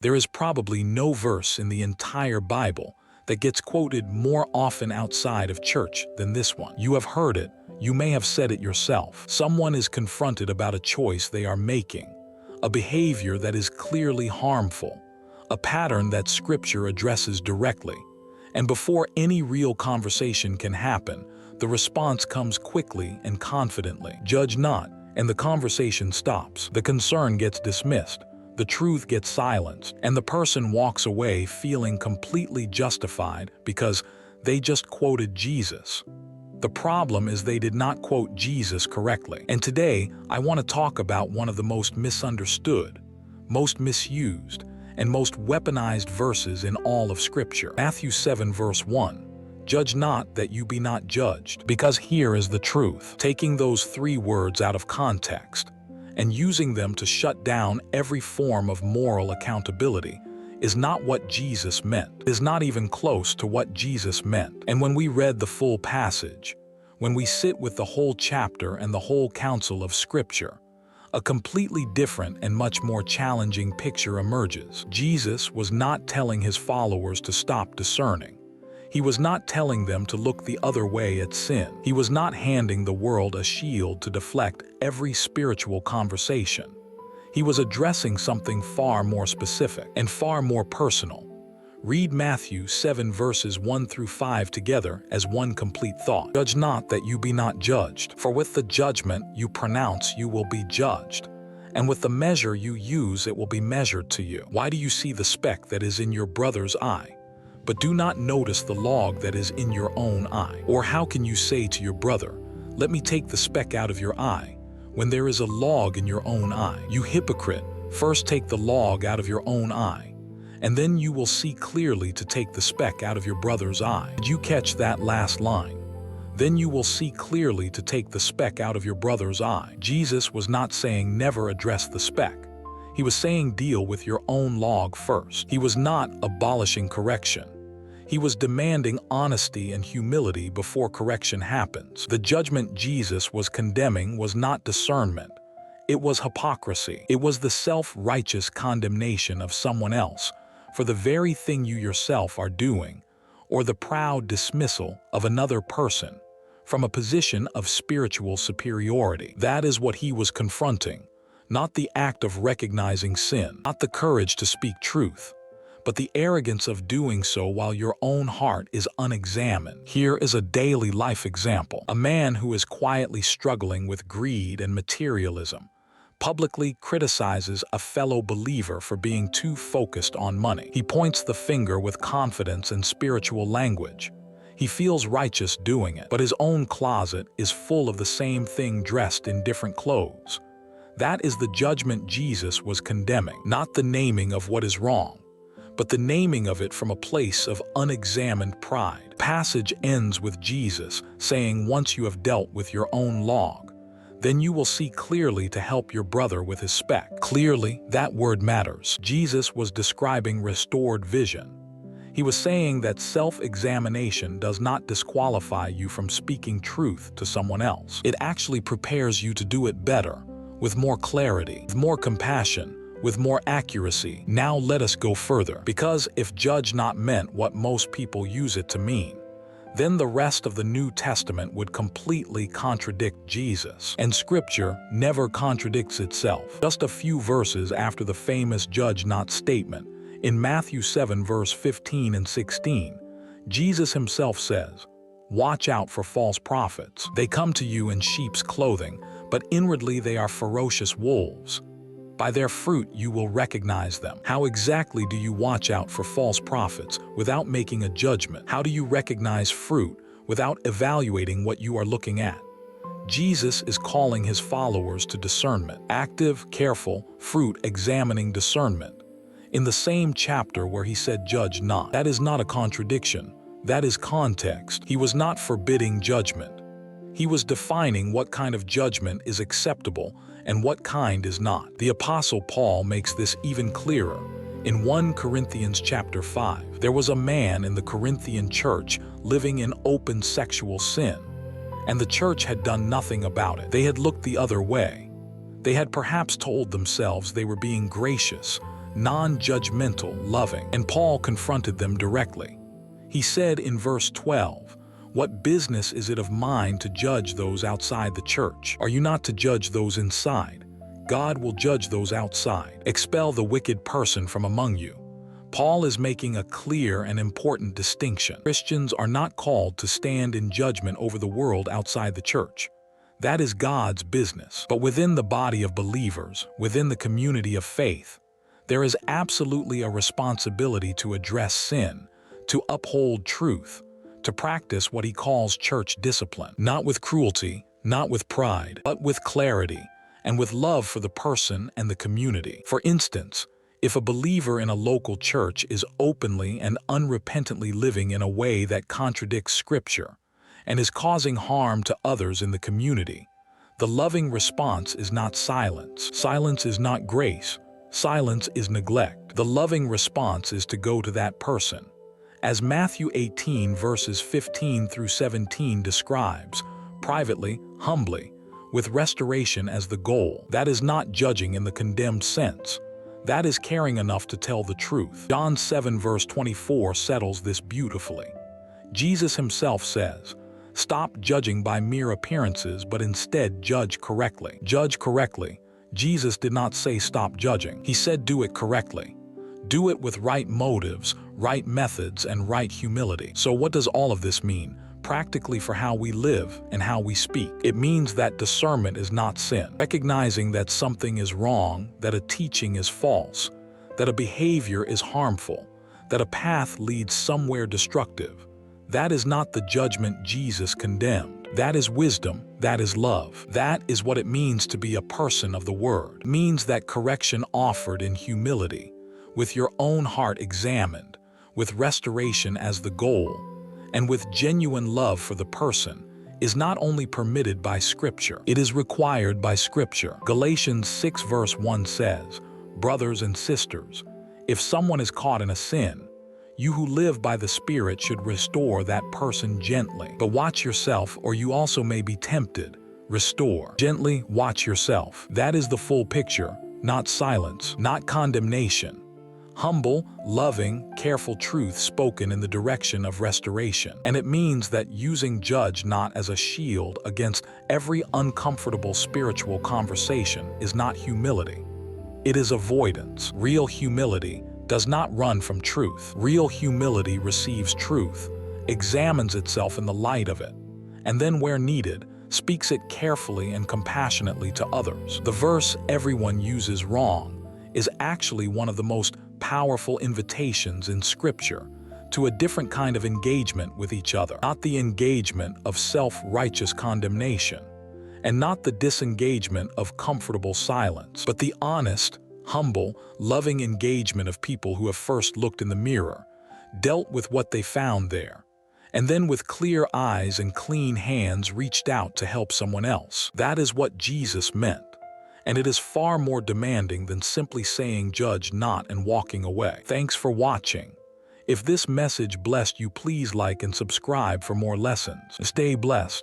There is probably no verse in the entire Bible that gets quoted more often outside of church than this one. You have heard it, you may have said it yourself. Someone is confronted about a choice they are making, a behavior that is clearly harmful, a pattern that Scripture addresses directly. And before any real conversation can happen, the response comes quickly and confidently. Judge not, and the conversation stops. The concern gets dismissed. The truth gets silenced, and the person walks away feeling completely justified because they just quoted Jesus. The problem is they did not quote Jesus correctly. And today, I want to talk about one of the most misunderstood, most misused, and most weaponized verses in all of Scripture. Matthew 7 verse 1. Judge not that you be not judged, because here is the truth. Taking those three words out of context and using them to shut down every form of moral accountability is not what Jesus meant. It is not even close to what Jesus meant. And when we read the full passage, when we sit with the whole chapter and the whole counsel of Scripture, a completely different and much more challenging picture emerges. Jesus was not telling his followers to stop discerning. He was not telling them to look the other way at sin. He was not handing the world a shield to deflect every spiritual conversation. He was addressing something far more specific and far more personal. Read Matthew 7 verses 1 through 5 together as one complete thought. Judge not that you be not judged, for with the judgment you pronounce you will be judged, and with the measure you use it will be measured to you. Why do you see the speck that is in your brother's eye, but do not notice the log that is in your own eye? Or how can you say to your brother, let me take the speck out of your eye, when there is a log in your own eye? You hypocrite, first take the log out of your own eye, and then you will see clearly to take the speck out of your brother's eye. Did you catch that last line? Then you will see clearly to take the speck out of your brother's eye. Jesus was not saying never address the speck. He was saying deal with your own log first. He was not abolishing correction. He was demanding honesty and humility before correction happens. The judgment Jesus was condemning was not discernment. It was hypocrisy. It was the self-righteous condemnation of someone else for the very thing you yourself are doing, or the proud dismissal of another person from a position of spiritual superiority. That is what he was confronting, not the act of recognizing sin, not the courage to speak truth, but the arrogance of doing so while your own heart is unexamined. Here is a daily life example. A man who is quietly struggling with greed and materialism publicly criticizes a fellow believer for being too focused on money. He points the finger with confidence and spiritual language. He feels righteous doing it, but his own closet is full of the same thing dressed in different clothes. That is the judgment Jesus was condemning, not the naming of what is wrong, but the naming of it from a place of unexamined pride. The passage ends with Jesus saying, once you have dealt with your own log, then you will see clearly to help your brother with his speck. Clearly, that word matters. Jesus was describing restored vision. He was saying that self-examination does not disqualify you from speaking truth to someone else. It actually prepares you to do it better, with more clarity, with more compassion, with more accuracy. Now let us go further. Because if judge not meant what most people use it to mean, then the rest of the New Testament would completely contradict Jesus. And Scripture never contradicts itself. Just a few verses after the famous judge not statement, in Matthew 7 verse 15 and 16, Jesus himself says, watch out for false prophets. They come to you in sheep's clothing, but inwardly they are ferocious wolves. By their fruit you will recognize them. How exactly do you watch out for false prophets without making a judgment? How do you recognize fruit without evaluating what you are looking at? Jesus is calling his followers to discernment. Active, careful, fruit examining discernment. In the same chapter where he said judge not. That is not a contradiction. That is context. He was not forbidding judgment. He was defining what kind of judgment is acceptable and what kind is not. The Apostle Paul makes this even clearer. In 1 Corinthians chapter 5, there was a man in the Corinthian church living in open sexual sin, and the church had done nothing about it. They had looked the other way. They had perhaps told themselves they were being gracious, non-judgmental, loving. And Paul confronted them directly. He said in verse 12, "What business is it of mine to judge those outside the church? Are you not to judge those inside? God will judge those outside. Expel the wicked person from among you." Paul is making a clear and important distinction. Christians are not called to stand in judgment over the world outside the church. That is God's business. But within the body of believers, within the community of faith, there is absolutely a responsibility to address sin, to uphold truth, to practice what he calls church discipline, not with cruelty, not with pride, but with clarity and with love for the person and the community. For instance, if a believer in a local church is openly and unrepentantly living in a way that contradicts Scripture and is causing harm to others in the community, the loving response is not silence. Silence is not grace. Silence is neglect. The loving response is to go to that person. As Matthew 18 verses 15 through 17 describes, privately, humbly, with restoration as the goal. That is not judging in the condemned sense. That is caring enough to tell the truth. John 7 verse 24 settles this beautifully. Jesus himself says, "Stop judging by mere appearances, but instead judge correctly." Judge correctly. Jesus did not say stop judging. He said do it correctly. Do it with right motives, right methods, and right humility. So what does all of this mean practically for how we live and how we speak? It means that discernment is not sin. Recognizing that something is wrong, that a teaching is false, that a behavior is harmful, that a path leads somewhere destructive. That is not the judgment Jesus condemned. That is wisdom. That is love. That is what it means to be a person of the Word. It means that correction offered in humility, with your own heart examined, with restoration as the goal, and with genuine love for the person, is not only permitted by Scripture, it is required by Scripture. Galatians 6 verse 1 says, "Brothers and sisters, if someone is caught in a sin, you who live by the Spirit should restore that person gently. But watch yourself, or you also may be tempted." Restore. Gently watch yourself. That is the full picture, not silence, not condemnation. Humble, loving, careful truth spoken in the direction of restoration. And it means that using judge not as a shield against every uncomfortable spiritual conversation is not humility. It is avoidance. Real humility does not run from truth. Real humility receives truth, examines itself in the light of it, and then where needed, speaks it carefully and compassionately to others. The verse everyone uses wrong is actually one of the most powerful invitations in Scripture to a different kind of engagement with each other, not the engagement of self-righteous condemnation, and not the disengagement of comfortable silence, but the honest, humble, loving engagement of people who have first looked in the mirror, dealt with what they found there, and then with clear eyes and clean hands reached out to help someone else. That is what Jesus meant. And it is far more demanding than simply saying judge not and walking away. Thanks for watching. If this message blessed you, please like and subscribe for more lessons. Stay blessed.